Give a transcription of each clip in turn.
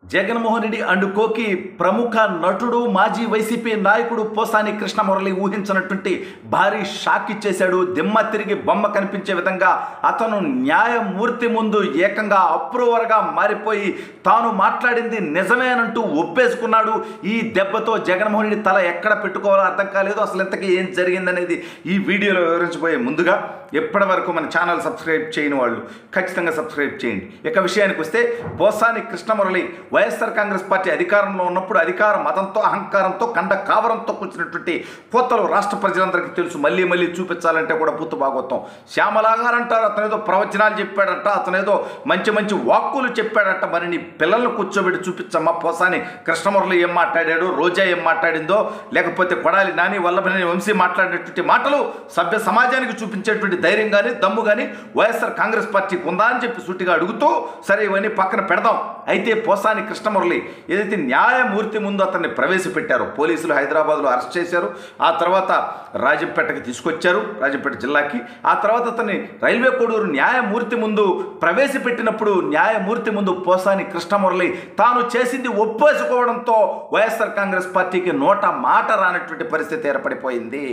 Jaganmohan Reddy and కోకి ప్రముఖ నటుడు మాజీ వైసీపీ నాయకుడు పోసాని కృష్ణమురళి ఊహించినటువంటి భారీ షాక్ ఇచ్చేశాడు. దిమ్మ తిరిగి బొమ్మ కనిపించే విధంగా అతను న్యాయమూర్తి ముందు ఏకంగా అప్రూవర్గా మారిపోయి తాను మాట్లాడింది నిజమేనంటూ ఒప్పేసుకున్నాడు. ఈ దెబ్బతో జగన్మోహన్ రెడ్డి తల ఎక్కడ పెట్టుకోవాలో అర్థం కాలేదు. అసలు ఇంతకీ ఏం జరిగిందనేది ఈ వీడియోలో వివరించబోయే ముందుగా ఇప్పటి వరకు మన ఛానల్ సబ్స్క్రైబ్ చేయని వాళ్ళు ఖచ్చితంగా సబ్స్క్రైబ్ చేయండి. ఇక విషయానికి వస్తే పోసాని కృష్ణమురళి వైఎస్ఆర్ కాంగ్రెస్ పార్టీ అధికారంలో ఉన్నప్పుడు అధికార మతంతో అహంకారంతో కండ కావరంతో కూర్చున్నటువంటి కోతలు రాష్ట్ర ప్రజలందరికీ తెలుసు. మళ్ళీ మళ్ళీ చూపించాలంటే కూడా పూర్తి భాగవతం. శ్యామలాగారంటారు, అతనేదో ప్రవచనాలు చెప్పాడట, అతనేదో మంచి మంచి వాక్కులు చెప్పాడట. మరి నీ పిల్లలను కూర్చోబెట్టి చూపించమ్మా పోసాని కృష్ణమురళి ఏం మాట్లాడాడు, రోజా ఏం మాట్లాడిందో, లేకపోతే కొడాలి నాని వల్లభనేని వంశీ మాట్లాడినటువంటి మాటలు సభ్య సమాజానికి చూపించేటువంటి ధైర్యం కానీ దమ్ము కానీ వైఎస్ఆర్ కాంగ్రెస్ పార్టీకి ఉందా అని చెప్పి సూటిగా అడుగుతూ సరే ఇవన్నీ పక్కన పెడదాం. అయితే పోసాని కృష్ణమురళి ఏదైతే న్యాయమూర్తి ముందు అతన్ని ప్రవేశపెట్టారో పోలీసులు హైదరాబాద్లో అరెస్ట్ చేశారు. ఆ తర్వాత రాజంపేటకి తీసుకొచ్చారు, రాజంపేట జిల్లాకి. ఆ తర్వాత అతన్ని రైల్వే కోడూరు న్యాయమూర్తి ముందు ప్రవేశపెట్టినప్పుడు న్యాయమూర్తి ముందు పోసాని కృష్ణమురళి తాను చేసింది ఒప్పేసుకోవడంతో వైఎస్ఆర్ కాంగ్రెస్ పార్టీకి నోట మాట రానటువంటి పరిస్థితి ఏర్పడిపోయింది.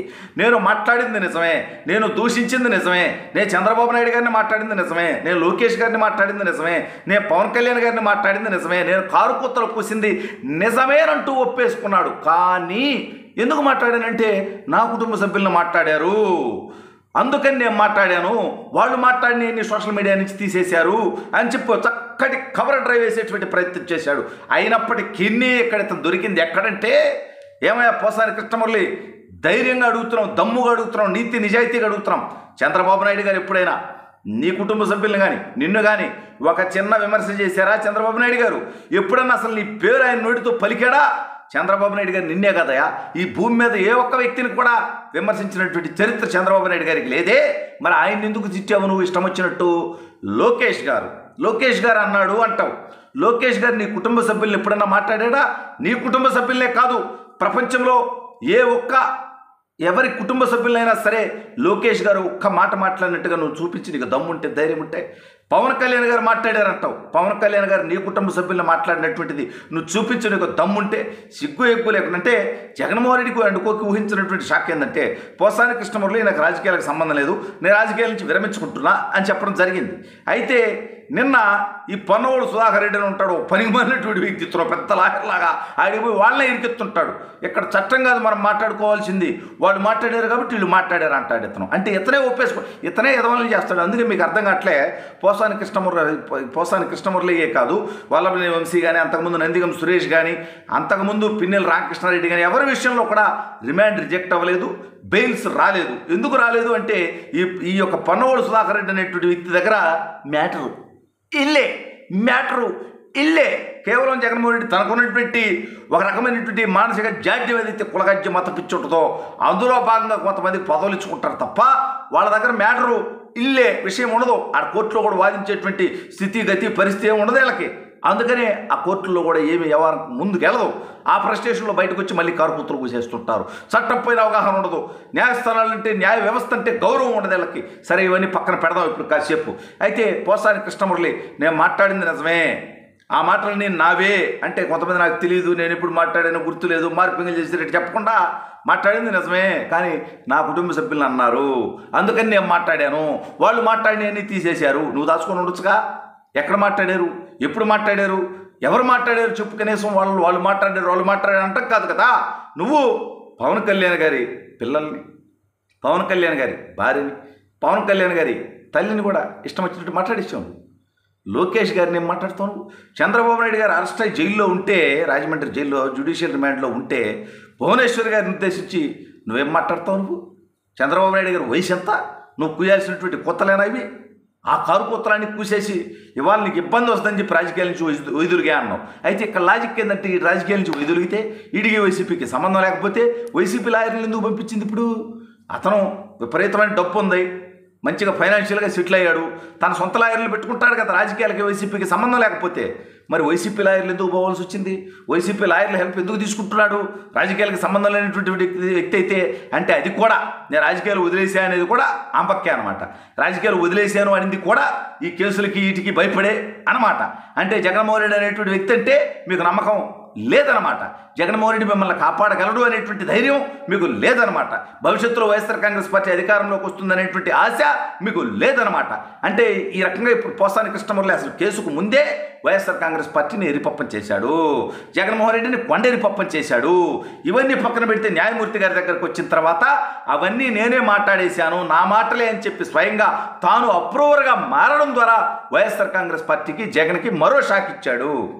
నేను మాట్లాడింది నిజమే, నేను దూషించింది నిజమే, నేను చంద్రబాబు నాయుడు గారిని మాట్లాడింది నిజమే, నేను లోకేష్ గారిని మాట్లాడింది నిజమే, నేను పవన్ కళ్యాణ్ గారిని మాట్లాడింది నిజమే, నేను కారు కూతలు కూసింది నిజమేనంటూ ఒప్పేసుకున్నాడు. కానీ ఎందుకు మాట్లాడానంటే నా కుటుంబ సభ్యులను మాట్లాడారు, అందుకని నేను మాట్లాడాను, వాళ్ళు మాట్లాడిన సోషల్ మీడియా నుంచి తీసేశారు అని చెప్పి చక్కటి కవర్ డ్రైవ్ వేసేటువంటి ప్రయత్నం చేశాడు. అయినప్పటికీ ఇక్కడ ఇతను దొరికింది ఎక్కడంటే, ఏమయ్యా పోసాని కృష్ణమురళి ధైర్యంగా అడుగుతున్నాం, దమ్ముగా అడుగుతున్నాం, నీతి నిజాయితీగా అడుగుతున్నాం. చంద్రబాబు నాయుడు గారు ఎప్పుడైనా నీ కుటుంబ సభ్యులను కానీ నిన్ను కానీ ఒక చిన్న విమర్శ చేశారా? చంద్రబాబు నాయుడు గారు ఎప్పుడన్నా అసలు నీ పేరు ఆయన నోటితో పలికాడా? చంద్రబాబు నాయుడు గారు నిన్నే కదయా ఈ భూమి మీద ఏ ఒక్క వ్యక్తిని కూడా విమర్శించినటువంటి చరిత్ర చంద్రబాబు నాయుడు గారికి లేదే. మరి ఆయన ఎందుకు తిట్టావు నువ్వు ఇష్టం వచ్చినట్టు? లోకేష్ గారు అన్నాడు అంటావు. లోకేష్ గారు నీ కుటుంబ సభ్యులను ఎప్పుడన్నా మాట్లాడా? నీ కుటుంబ సభ్యులనే కాదు, ప్రపంచంలో ఏ ఒక్క ఎవరి కుటుంబ సభ్యులైనా సరే లోకేష్ గారు ఒక్క మాట మాట్లాడినట్టుగా నువ్వు చూపించి నీకు దమ్ముంటే ధైర్యం ఉంటే. పవన్ కళ్యాణ్ గారు మాట్లాడారంటావు, పవన్ కళ్యాణ్ గారు నీ కుటుంబ సభ్యులను మాట్లాడినటువంటిది నువ్వు చూపించి నీకు దమ్ముంటే సిగ్గు ఎక్కువ లేకుండా. అంటే జగన్మోహన్ రెడ్డికి అండుకోకి ఊహించినటువంటి షాక్ ఏంటంటే పోసాని కృష్ణమురళి నాకు రాజకీయాలకు సంబంధం లేదు, నేను రాజకీయాల నుంచి విరమించుకుంటున్నా అని చెప్పడం జరిగింది. అయితే నిన్న ఈ పొన్నవాడు సుధాకర్ రెడ్డి అని ఉంటాడు, పనిమాలినటువంటి వ్యక్తిత్వం, పెద్ద లాగర్లాగా ఆడిపోయి వాళ్ళనే ఇరికెత్తుంటాడు. ఇక్కడ చట్టం కాదు మనం మాట్లాడుకోవాల్సింది, వాళ్ళు మాట్లాడారు కాబట్టి వీళ్ళు మాట్లాడారు అంటాడు ఇతను. అంటే ఇతనే ఒప్పేసుకో, ఇతనే ఎదవలను చేస్తాడు. అందుకే మీకు అర్థం కావట్లే పోసాని కృష్ణమురళియే కాదు, వల్లభనేని వంశీ కానీ, అంతకుముందు నందిగం సురేష్ కానీ, అంతకుముందు పిన్నెల రామకృష్ణారెడ్డి కానీ ఎవరి విషయంలో కూడా రిమాండ్ రిజెక్ట్ అవ్వలేదు, బెయిల్స్ రాలేదు. ఎందుకు రాలేదు అంటే ఈ యొక్క పొన్నవాడు సుధాకర్ రెడ్డి అనేటువంటి వ్యక్తి దగ్గర మ్యాటరు ఇల్లే కేవలం జగన్మోహన్ రెడ్డి తనకున్నటువంటి ఒక రకమైనటువంటి మానసిక జాడ్యం ఏదైతే కులగజ్య మత పిచ్చుంటుందో అందులో భాగంగా కొంతమందికి పదవులు ఇచ్చుకుంటారు తప్ప వాళ్ళ దగ్గర మ్యాటరు ఇల్లే విషయం ఉండదు. ఆ కోర్టులో కూడా వాదించేటువంటి స్థితి గతి పరిస్థితి ఏమి ఉండదు వీళ్ళకి. అందుకనే ఆ కోర్టుల్లో కూడా ఏమి వ్యవహారం ముందుకెళ్ళదు. ఆ ఫ్రస్ట్రేషన్లో బయటకు వచ్చి మళ్ళీ కారుకూతులు కూసేస్తుంటారు. చట్టం పైన అవగాహన ఉండదు, న్యాయస్థానాలంటే న్యాయ వ్యవస్థ అంటే గౌరవం ఉండదు వీళ్ళకి. సరే ఇవన్నీ పక్కన పెడదాం ఇప్పుడు కాసేపు. అయితే పోసాని కృష్ణమురళి నేను మాట్లాడింది నిజమే, ఆ మాటలని నావే అంటే కొంతమంది నాకు తెలియదు, నేను ఎప్పుడు మాట్లాడానో గుర్తులేదు, మార్పింగ్లు చేసేటట్టు చెప్పకుండా మాట్లాడింది నిజమే, కానీ నా కుటుంబ సభ్యులను అన్నారు, అందుకని నేను మాట్లాడాను, వాళ్ళు మాట్లాడినవన్నీ తీసేశారు. నువ్వు దాచుకొని ఉండొచ్చుగా. ఎక్కడ మాట్లాడారు, ఎప్పుడు మాట్లాడారు, ఎవరు మాట్లాడారు చెప్పు. కనీసం వాళ్ళు మాట్లాడారు అంటాం కాదు కదా. నువ్వు పవన్ కళ్యాణ్ గారి పిల్లల్ని, పవన్ కళ్యాణ్ గారి భార్యని, పవన్ కళ్యాణ్ గారి తల్లిని కూడా ఇష్టం వచ్చినట్టు మాట్లాడిస్తావు. లోకేష్ గారిని ఏం మాట్లాడుతావు? చంద్రబాబు నాయుడు గారు అరెస్ట్ అయ్యి జైల్లో ఉంటే, రాజమండ్రి జైల్లో జ్యుడిషియల్ రిమాండ్లో ఉంటే భువనేశ్వర్ గారిని ఉద్దేశించి నువ్వేం మాట్లాడతావు? నువ్వు చంద్రబాబు నాయుడు గారు వయసు ఎంత? నువ్వు కూయాల్సినటువంటి కొత్తలేనా ఇవి? ఆ కారు కొత్తలాన్ని కూసేసి ఇవాళ నీకు ఇబ్బంది వస్తుందని చెప్పి రాజకీయాల నుంచి వైదొలిగా అన్నావు. అయితే ఇక్కడ లాజిక్ ఏంటంటే ఈ రాజకీయాల నుంచి వైదొలిగితే ఈడికి వైసీపీకి సంబంధం లేకపోతే వైసీపీ లాయర్లు ఎందుకు పంపించింది? ఇప్పుడు అతను విపరీతమైన డబ్బు ఉంది, మంచిగా ఫైనాన్షియల్గా సెటిల్ అయ్యాడు. తన సొంత లాయర్లు పెట్టుకుంటాడు కదా రాజకీయాలకి, వైసీపీకి సంబంధం లేకపోతే. మరి వైసీపీ లాయర్లు ఎందుకు పోవాల్సి వచ్చింది? వైసీపీ లాయర్ల హెల్ప్ ఎందుకు తీసుకుంటున్నాడు? రాజకీయాలకు సంబంధం లేనటువంటి వ్యక్తి అయితే. అంటే అది కూడా నేను రాజకీయాలు వదిలేసాను అనేది కూడా ఆంపక్కే అనమాట. రాజకీయాలు వదిలేశాను అనేది కూడా ఈ కేసులకి వీటికి భయపడే అనమాట. అంటే జగన్మోహన్ రెడ్డి అనేటువంటి వ్యక్తి అంటే మీకు నమ్మకం లేదనమాట. జగన్మోహన్ రెడ్డి మిమ్మల్ని కాపాడగలడు అనేటువంటి ధైర్యం మీకు లేదనమాట. భవిష్యత్తులో వైఎస్ఆర్ కాంగ్రెస్ పార్టీ అధికారంలోకి వస్తుందనేటువంటి ఆశ మీకు లేదనమాట. అంటే ఈ రకంగా ఇప్పుడు పోసాని కృష్ణమురళి అసలు కేసుకు ముందే వైఎస్ఆర్ కాంగ్రెస్ పార్టీని ఎరిపప్పం చేశాడు, జగన్మోహన్ రెడ్డిని కొండెరిపప్పం చేశాడు. ఇవన్నీ పక్కన పెడితే న్యాయమూర్తి గారి దగ్గరకు వచ్చిన తర్వాత అవన్నీ నేనే మాట్లాడేశాను, నా మాటలే అని చెప్పి స్వయంగా తాను అప్రూవర్గా మారడం ద్వారా వైఎస్ఆర్ కాంగ్రెస్ పార్టీకి, జగన్కి మరో షాక్ ఇచ్చాడు.